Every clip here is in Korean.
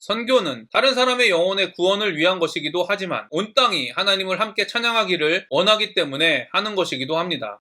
선교는 다른 사람의 영혼의 구원을 위한 것이기도 하지만 온 땅이 하나님을 함께 찬양하기를 원하기 때문에 하는 것이기도 합니다.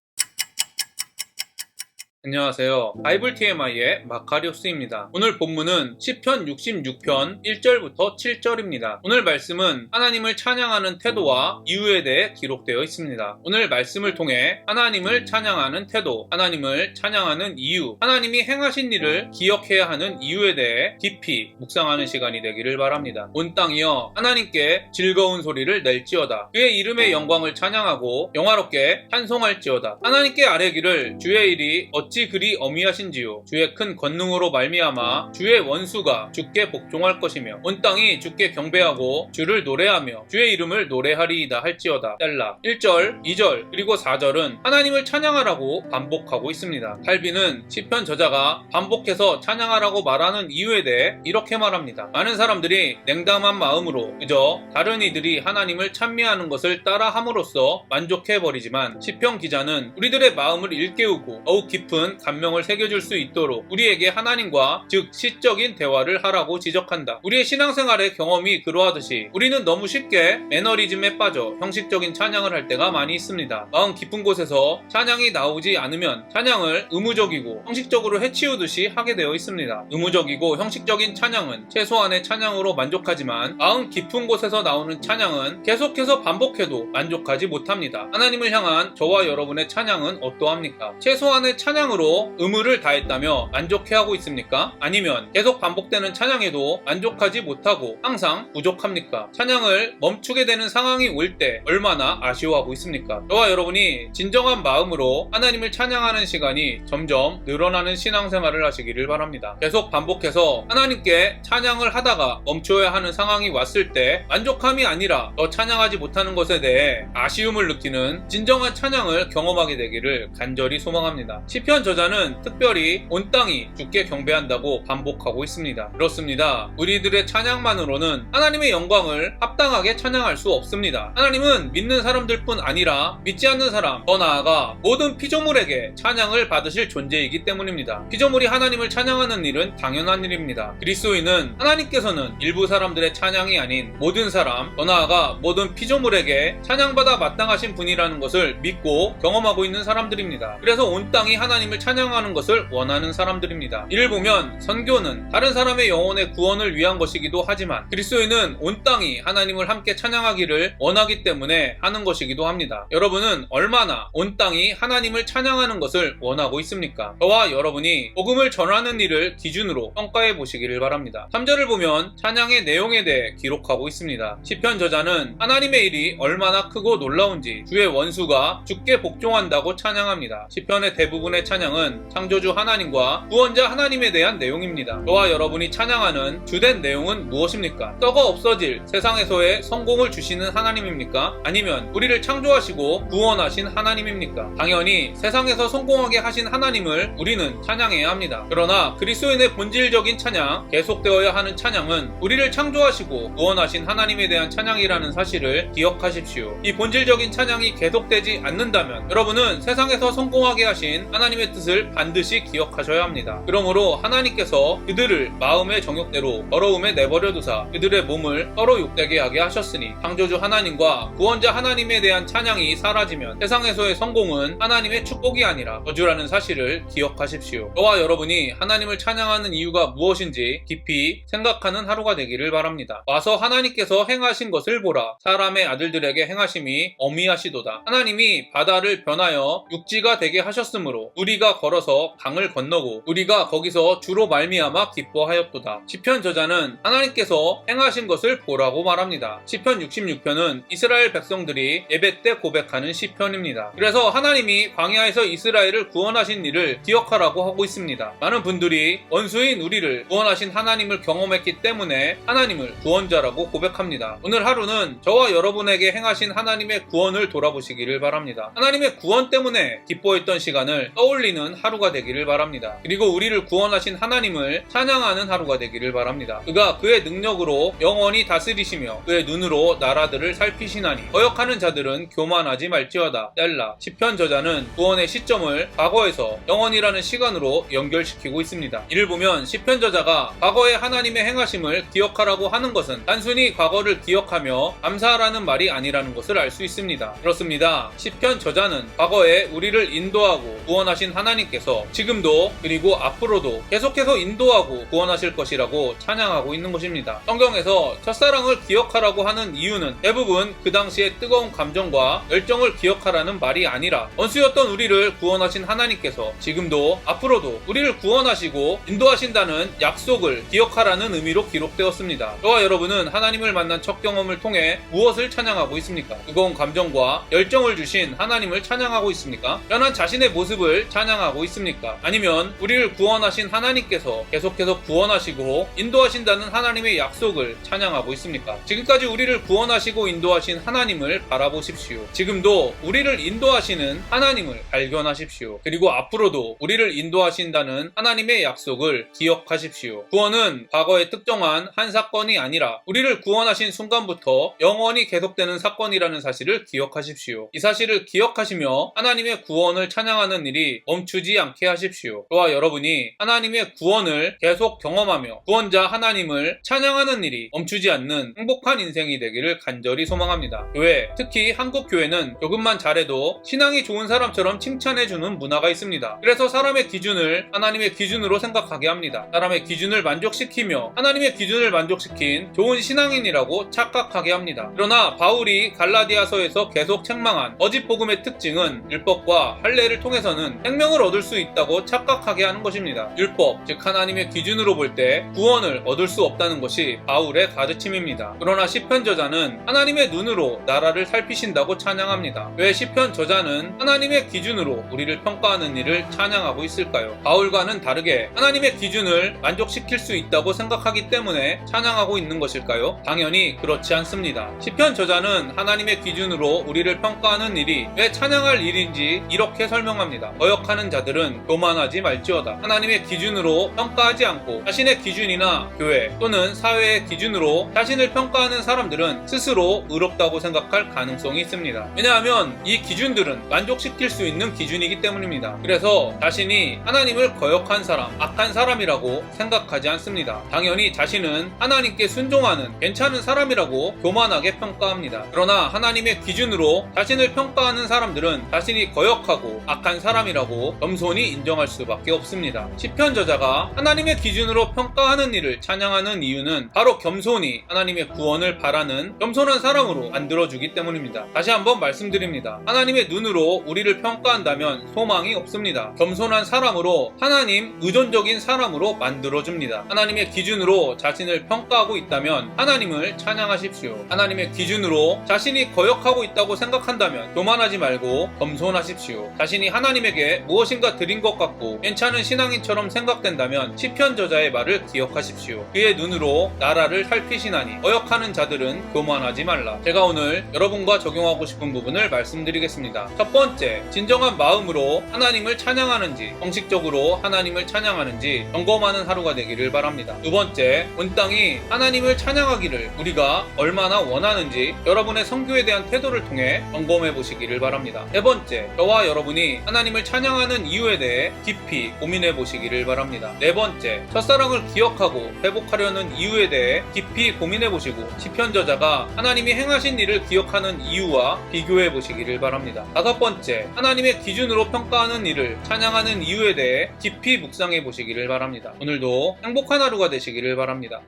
안녕하세요. 바이블 TMI의 마카리오스입니다. 오늘 본문은 시편 66편 1절부터 7절입니다. 오늘 말씀은 하나님을 찬양하는 태도와 이유에 대해 기록되어 있습니다. 오늘 말씀을 통해 하나님을 찬양하는 태도, 하나님을 찬양하는 이유, 하나님이 행하신 일을 기억해야 하는 이유에 대해 깊이 묵상하는 시간이 되기를 바랍니다. 온 땅이여 하나님께 즐거운 소리를 낼지어다. 그의 이름의 영광을 찬양하고 영화롭게 찬송할지어다. 하나님께 아뢰기를 주의 일이 어찌 그리 어미하신지요. 주의 큰 권능으로 말미암아 주의 원수가 주께 복종할 것이며 온 땅이 주께 경배하고 주를 노래하며 주의 이름을 노래하리이다 할지어다. 셀라. 1절, 2절 그리고 4절은 하나님을 찬양하라고 반복하고 있습니다. 칼빈은 시편 저자가 반복해서 찬양하라고 말하는 이유에 대해 이렇게 말합니다. 많은 사람들이 냉담한 마음으로 그저 다른 이들이 하나님을 찬미하는 것을 따라함으로써 만족해버리지만 시편 기자는 우리들의 마음을 일깨우고 더욱 깊은 감명을 새겨줄 수 있도록 우리에게 하나님과 즉 시적인 대화를 하라고 지적한다. 우리의 신앙생활의 경험이 그러하듯이 우리는 너무 쉽게 매너리즘에 빠져 형식적인 찬양을 할 때가 많이 있습니다. 마음 깊은 곳에서 찬양이 나오지 않으면 찬양을 의무적이고 형식적으로 해치우듯이 하게 되어 있습니다. 의무적이고 형식적인 찬양은 최소한의 찬양으로 만족하지만 마음 깊은 곳에서 나오는 찬양은 계속해서 반복해도 만족하지 못합니다. 하나님을 향한 저와 여러분의 찬양은 어떠합니까? 최소한의 찬양으로 의무를 다했다며 만족해하고 있습니까? 아니면 계속 반복되는 찬양에도 만족하지 못하고 항상 부족합니까? 찬양을 멈추게 되는 상황이 올 때 얼마나 아쉬워하고 있습니까? 저와 여러분이 진정한 마음으로 하나님을 찬양하는 시간이 점점 늘어나는 신앙생활을 하시기를 바랍니다. 계속 반복해서 하나님께 찬양을 하다가 멈춰야 하는 상황이 왔을 때 만족함이 아니라 더 찬양하지 못하는 것에 대해 아쉬움을 느끼는 진정한 찬양을 경험하게 되기를 간절히 소망합니다. 시편 저자는 특별히 온 땅이 주께 경배한다고 반복하고 있습니다. 그렇습니다. 우리들의 찬양만으로는 하나님의 영광을 합당하게 찬양할 수 없습니다. 하나님은 믿는 사람들뿐 아니라 믿지 않는 사람, 더 나아가 모든 피조물에게 찬양을 받으실 존재이기 때문입니다. 피조물이 하나님을 찬양하는 일은 당연한 일입니다. 그리스도인은 하나님께서는 일부 사람들의 찬양이 아닌 모든 사람, 더 나아가 모든 피조물에게 찬양받아 마땅하신 분이라는 것을 믿고 경험하고 있는 사람들입니다. 그래서 온 땅이 하나님을 찬양하는 것을 원하는 사람들입니다. 이를 보면 선교는 다른 사람의 영혼의 구원을 위한 것이기도 하지만 그리스도인은 온 땅이 하나님을 함께 찬양하기를 원하기 때문에 하는 것이기도 합니다. 여러분은 얼마나 온 땅이 하나님을 찬양하는 것을 원하고 있습니까? 저와 여러분이 복음을 전하는 일을 기준으로 평가해 보시기를 바랍니다. 3절을 보면 찬양의 내용에 대해 기록하고 있습니다. 시편 저자는 하나님의 일이 얼마나 크고 놀라운지 주의 원수가 주께 복종한다고 찬양합니다. 시편의 대부분의 찬양은 창조주 하나님과 구원자 하나님에 대한 내용입니다. 저와 여러분이 찬양하는 주된 내용은 무엇입니까? 썩어 없어질 세상에서의 성공을 주시는 하나님입니까? 아니면 우리를 창조하시고 구원하신 하나님입니까? 당연히 세상에서 성공하게 하신 하나님을 우리는 찬양해야 합니다. 그러나 그리스도인의 본질적인 찬양, 계속되어야 하는 찬양은 우리를 창조하시고 구원하신 하나님에 대한 찬양이라는 사실을 기억하십시오. 이 본질적인 찬양이 계속되지 않는다면 여러분은 세상에서 성공하게 하신 하나님의 뜻을 반드시 기억하셔야 합니다. 그러므로 하나님께서 그들을 마음의 정욕대로 더러움에 내버려 두사 그들의 몸을 서로 욕되게 하게 하셨으니 창조주 하나님과 구원자 하나님에 대한 찬양이 사라지면 세상에서의 성공은 하나님의 축복이 아니라 저주라는 사실을 기억하십시오. 저와 여러분이 하나님을 찬양하는 이유가 무엇인지 깊이 생각하는 하루가 되기를 바랍니다. 와서 하나님께서 행하신 것을 보라. 사람의 아들들에게 행하심이 어미하시도다. 하나님이 바다를 변하여 육지가 되게 하셨으므로 우리가 걸어서 강을 건너고 우리가 거기서 주로 말미암아 기뻐하였도다. 시편 저자는 하나님께서 행하신 것을 보라고 말합니다. 시편 66편은 이스라엘 백성들이 예배 때 고백하는 시편입니다. 그래서 하나님이 광야에서 이스라엘을 구원하신 일을 기억하라고 하고 있습니다. 많은 분들이 원수인 우리를 구원하신 하나님을 경험했기 때문에 하나님을 구원자라고 고백합니다. 오늘 하루는 저와 여러분에게 행하신 하나님의 구원을 돌아보시기를 바랍니다. 하나님의 구원 때문에 기뻐했던 시간을 떠올려 떠올리는 하루가 되기를 바랍니다. 그리고 우리를 구원하신 하나님을 찬양하는 하루가 되기를 바랍니다. 그가 그의 능력으로 영원히 다스리시며 그의 눈으로 나라들을 살피시나니 거역하는 자들은 교만하지 말지어다. 셀라. 시편 저자는 구원의 시점을 과거에서 영원이라는 시간으로 연결시키고 있습니다. 이를 보면 시편 저자가 과거의 하나님의 행하심을 기억하라고 하는 것은 단순히 과거를 기억하며 감사하라는 말이 아니라는 것을 알 수 있습니다. 그렇습니다. 시편 저자는 과거에 우리를 인도하고 구원하신 하나님께서 지금도 그리고 앞으로도 계속해서 인도하고 구원하실 것이라고 찬양하고 있는 것입니다. 성경에서 첫사랑을 기억하라고 하는 이유는 대부분 그 당시의 뜨거운 감정과 열정을 기억하라는 말이 아니라 원수였던 우리를 구원하신 하나님께서 지금도 앞으로도 우리를 구원하시고 인도하신다는 약속을 기억하라는 의미로 기록되었습니다. 저와 여러분은 하나님을 만난 첫 경험을 통해 무엇을 찬양하고 있습니까? 뜨거운 감정과 열정을 주신 하나님을 찬양하고 있습니까? 변한 자신의 모습을 찬양하고 있습니까? 아니면 우리를 구원하신 하나님께서 계속해서 구원하시고 인도하신다는 하나님의 약속을 찬양하고 있습니까? 지금까지 우리를 구원하시고 인도하신 하나님을 바라보십시오. 지금도 우리를 인도하시는 하나님을 발견하십시오. 그리고 앞으로도 우리를 인도하신다는 하나님의 약속을 기억하십시오. 구원은 과거의 특정한 한 사건이 아니라 우리를 구원하신 순간부터 영원히 계속되는 사건이라는 사실을 기억하십시오. 이 사실을 기억하시며 하나님의 구원을 찬양하는 일이 멈추지 않게 하십시오. 저와 여러분이 하나님의 구원을 계속 경험하며 구원자 하나님을 찬양하는 일이 멈추지 않는 행복한 인생이 되기를 간절히 소망합니다. 교회, 특히 한국 교회는 조금만 잘해도 신앙이 좋은 사람처럼 칭찬해주는 문화가 있습니다. 그래서 사람의 기준을 하나님의 기준으로 생각하게 합니다. 사람의 기준을 만족시키며 하나님의 기준을 만족시킨 좋은 신앙인이라고 착각하게 합니다. 그러나 바울이 갈라디아서에서 계속 책망한 거짓 복음의 특징은 율법과 할례를 통해서는 생명을 얻을 수 있다고 착각하게 하는 것입니다. 율법, 즉 하나님의 기준으로 볼 때 구원을 얻을 수 없다는 것이 바울의 가르침입니다. 그러나 시편 저자는 하나님의 눈으로 나라를 살피신다고 찬양합니다. 왜 시편 저자는 하나님의 기준으로 우리를 평가하는 일을 찬양하고 있을까요? 바울과는 다르게 하나님의 기준을 만족시킬 수 있다고 생각하기 때문에 찬양하고 있는 것일까요? 당연히 그렇지 않습니다. 시편 저자는 하나님의 기준으로 우리를 평가하는 일이 왜 찬양할 일인지 이렇게 설명합니다. 거역하는 자들은 교만하지 말지어다. 하나님의 기준으로 평가하지 않고 자신의 기준이나 교회 또는 사회의 기준으로 자신을 평가하는 사람들은 스스로 의롭다고 생각할 가능성이 있습니다. 왜냐하면 이 기준들은 만족시킬 수 있는 기준이기 때문입니다. 그래서 자신이 하나님을 거역한 사람, 악한 사람이라고 생각하지 않습니다. 당연히 자신은 하나님께 순종하는 괜찮은 사람이라고 교만하게 평가합니다. 그러나 하나님의 기준으로 자신을 평가하는 사람들은 자신이 거역하고 악한 사람이라고 겸손히 인정할 수밖에 없습니다. 시편 저자가 하나님의 기준으로 평가하는 일을 찬양하는 이유는 바로 겸손히 하나님의 구원을 바라는 겸손한 사람으로 만들어주기 때문입니다. 다시 한번 말씀드립니다. 하나님의 눈으로 우리를 평가한다면 소망이 없습니다. 겸손한 사람으로 하나님 의존적인 사람으로 만들어줍니다. 하나님의 기준으로 자신을 평가하고 있다면 하나님을 찬양하십시오. 하나님의 기준으로 자신이 거역하고 있다고 생각한다면 교만하지 말고 겸손하십시오. 자신이 하나님에게 무엇인가 드린 것 같고 괜찮은 신앙인처럼 생각된다면 시편 저자의 말을 기억하십시오. 그의 눈으로 나라를 살피시나니 거역하는 자들은 교만하지 말라. 제가 오늘 여러분과 적용하고 싶은 부분을 말씀드리겠습니다. 첫 번째, 진정한 마음으로 하나님을 찬양하는지 형식적으로 하나님을 찬양하는지 점검하는 하루가 되기를 바랍니다. 두 번째, 온 땅이 하나님을 찬양하기를 우리가 얼마나 원하는지 여러분의 선교에 대한 태도를 통해 점검해 보시기를 바랍니다. 세 번째, 저와 여러분이 하나님을 찬양하는 이유에 대해 깊이 고민해 보시기를 바랍니다. 네 번째, 첫사랑을 기억하고 회복하려는 이유에 대해 깊이 고민해 보시고 시편 저자가 하나님이 행하신 일을 기억하는 이유와 비교해 보시기를 바랍니다. 다섯 번째, 하나님의 기준으로 평가하는 일을 찬양하는 이유에 대해 깊이 묵상해 보시기를 바랍니다. 오늘도 행복한 하루가 되시기를 바랍니다.